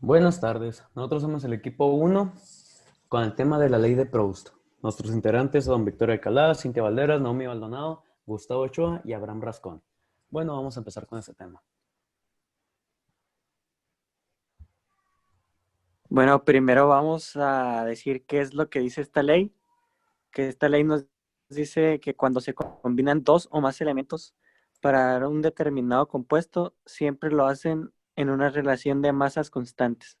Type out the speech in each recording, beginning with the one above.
Buenas tardes, nosotros somos el equipo 1 con el tema de la ley de Proust. Nuestros integrantes son Victoria Alcalá, Cintia Valderas, Naomi Maldonado, Gustavo Ochoa y Abraham Rascón. Bueno, vamos a empezar con este tema. Bueno, primero vamos a decir qué es lo que dice esta ley. Que esta ley nos dice que cuando se combinan dos o más elementos para dar un determinado compuesto, siempre lo hacen en una relación de masas constantes.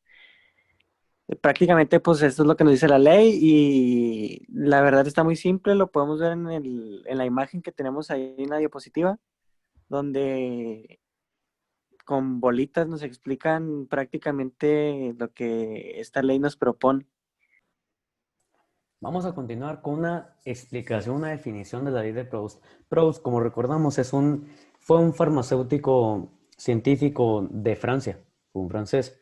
Prácticamente, pues esto es lo que nos dice la ley y la verdad está muy simple, lo podemos ver en la imagen que tenemos ahí en la diapositiva, donde con bolitas nos explican prácticamente lo que esta ley nos propone. Vamos a continuar con una explicación, una definición de la ley de Proust. Proust, como recordamos, fue un farmacéutico científico de Francia, un francés.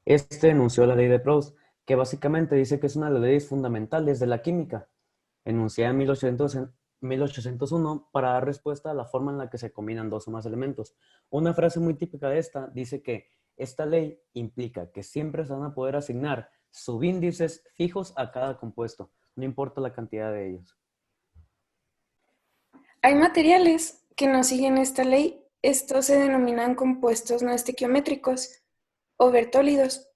Este enunció la ley de Proust, que básicamente dice que es una de las leyes fundamentales de la química, enunciada en 1801 para dar respuesta a la forma en la que se combinan dos o más elementos. Una frase muy típica de esta dice que esta ley implica que siempre se van a poder asignar subíndices fijos a cada compuesto, no importa la cantidad de ellos. Hay materiales que no siguen esta ley. Estos se denominan compuestos no estequiométricos o bertólidos.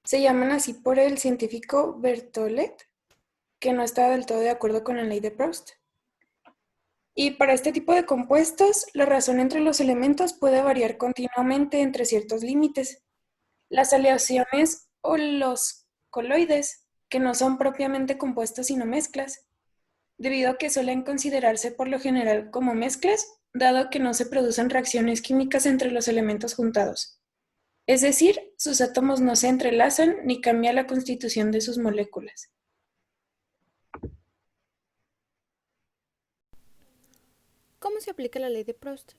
Se llaman así por el científico Berthollet, que no está del todo de acuerdo con la ley de Proust. Y para este tipo de compuestos, la razón entre los elementos puede variar continuamente entre ciertos límites. Las aleaciones o los coloides, que no son propiamente compuestos sino mezclas, debido a que suelen considerarse por lo general como mezclas, dado que no se producen reacciones químicas entre los elementos juntados. Es decir, sus átomos no se entrelazan ni cambia la constitución de sus moléculas. ¿Cómo se aplica la ley de Proust?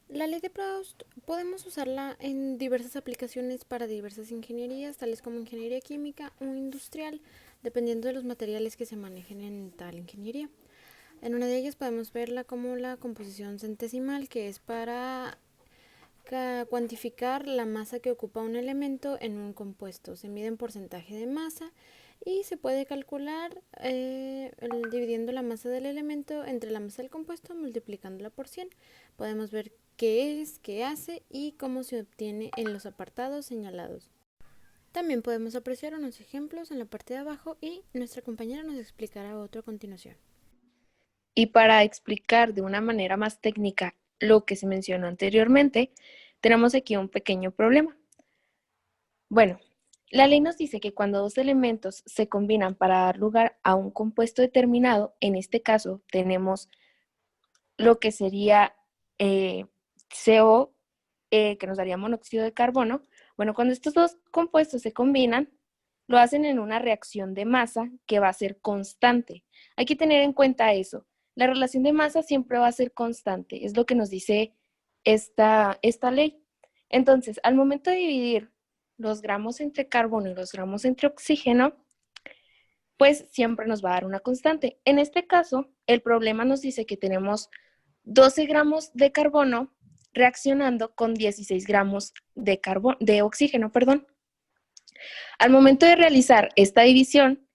La ley de Proust podemos usarla en diversas aplicaciones para diversas ingenierías, tales como ingeniería química o industrial, dependiendo de los materiales que se manejen en tal ingeniería. En una de ellas podemos verla como la composición centesimal, que es para cuantificar la masa que ocupa un elemento en un compuesto. Se mide en porcentaje de masa y se puede calcular dividiendo la masa del elemento entre la masa del compuesto multiplicándola por 100. Podemos ver qué es, qué hace y cómo se obtiene en los apartados señalados. También podemos apreciar unos ejemplos en la parte de abajo y nuestra compañera nos explicará otro a continuación. Y para explicar de una manera más técnica lo que se mencionó anteriormente, tenemos aquí un pequeño problema. Bueno, la ley nos dice que cuando dos elementos se combinan para dar lugar a un compuesto determinado, en este caso tenemos lo que sería CO, que nos daría monóxido de carbono. Bueno, cuando estos dos compuestos se combinan, lo hacen en una reacción de masa que va a ser constante. Hay que tener en cuenta eso. La relación de masa siempre va a ser constante, es lo que nos dice esta ley. Entonces, al momento de dividir los gramos entre carbono y los gramos entre oxígeno, pues siempre nos va a dar una constante. En este caso, el problema nos dice que tenemos 12 gramos de carbono reaccionando con 16 gramos de oxígeno, perdón. Al momento de realizar esta división,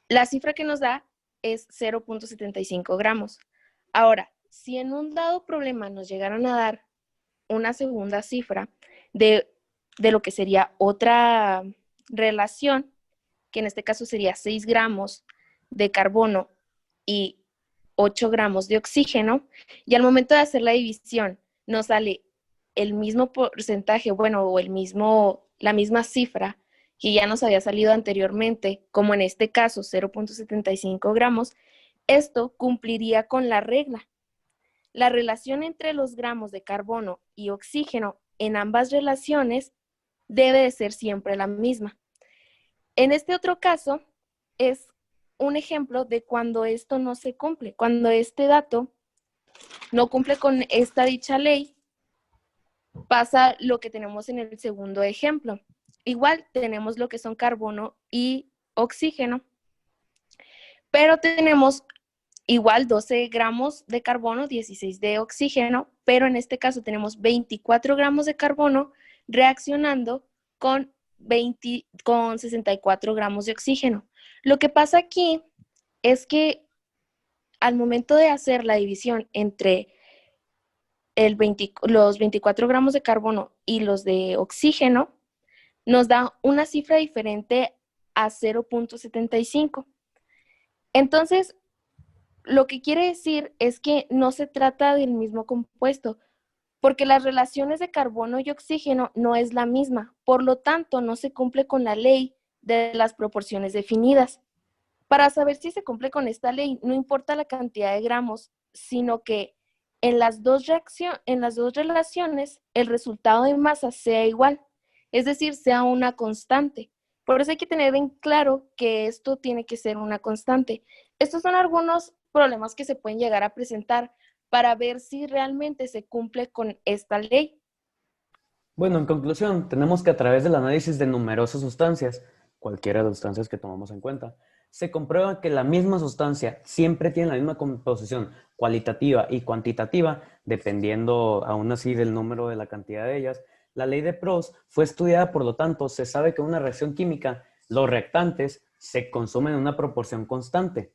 la cifra que nos da es 0.75 gramos. Ahora, si en un dado problema nos llegaran a dar una segunda cifra de lo que sería otra relación, que en este caso sería 6 gramos de carbono y 8 gramos de oxígeno, y al momento de hacer la división nos sale el mismo porcentaje, bueno, o la misma cifra que ya nos había salido anteriormente, como en este caso 0.75 gramos, esto cumpliría con la regla. La relación entre los gramos de carbono y oxígeno en ambas relaciones debe de ser siempre la misma. En este otro caso, es un ejemplo de cuando esto no se cumple, cuando este dato no cumple con esta dicha ley, pasa lo que tenemos en el segundo ejemplo. Igual tenemos lo que son carbono y oxígeno, pero tenemos igual 12 gramos de carbono, 16 de oxígeno, pero en este caso tenemos 24 gramos de carbono reaccionando con 64 gramos de oxígeno. Lo que pasa aquí es que al momento de hacer la división entre los 24 gramos de carbono y los de oxígeno, nos da una cifra diferente a 0.75. Entonces, lo que quiere decir es que no se trata del mismo compuesto, porque las relaciones de carbono y oxígeno no es la misma, por lo tanto, no se cumple con la ley de las proporciones definidas. Para saber si se cumple con esta ley, no importa la cantidad de gramos, sino que en las dos relaciones el resultado de masa sea igual, es decir, sea una constante. Por eso hay que tener en claro que esto tiene que ser una constante. Estos son algunos problemas que se pueden llegar a presentar para ver si realmente se cumple con esta ley. Bueno, en conclusión, tenemos que a través del análisis de numerosas sustancias, cualquiera de las sustancias que tomamos en cuenta, se comprueba que la misma sustancia siempre tiene la misma composición cualitativa y cuantitativa, dependiendo aún así del número de la cantidad de ellas. La ley de Proust fue estudiada, por lo tanto, se sabe que en una reacción química, los reactantes se consumen en una proporción constante,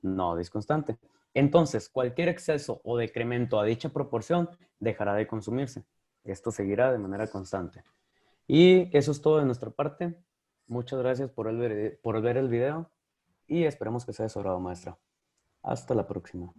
no disconstante. Entonces, cualquier exceso o decremento a dicha proporción dejará de consumirse. Esto seguirá de manera constante. Y eso es todo de nuestra parte. Muchas gracias por ver el video y esperemos que sea de su agrado, maestra. Hasta la próxima.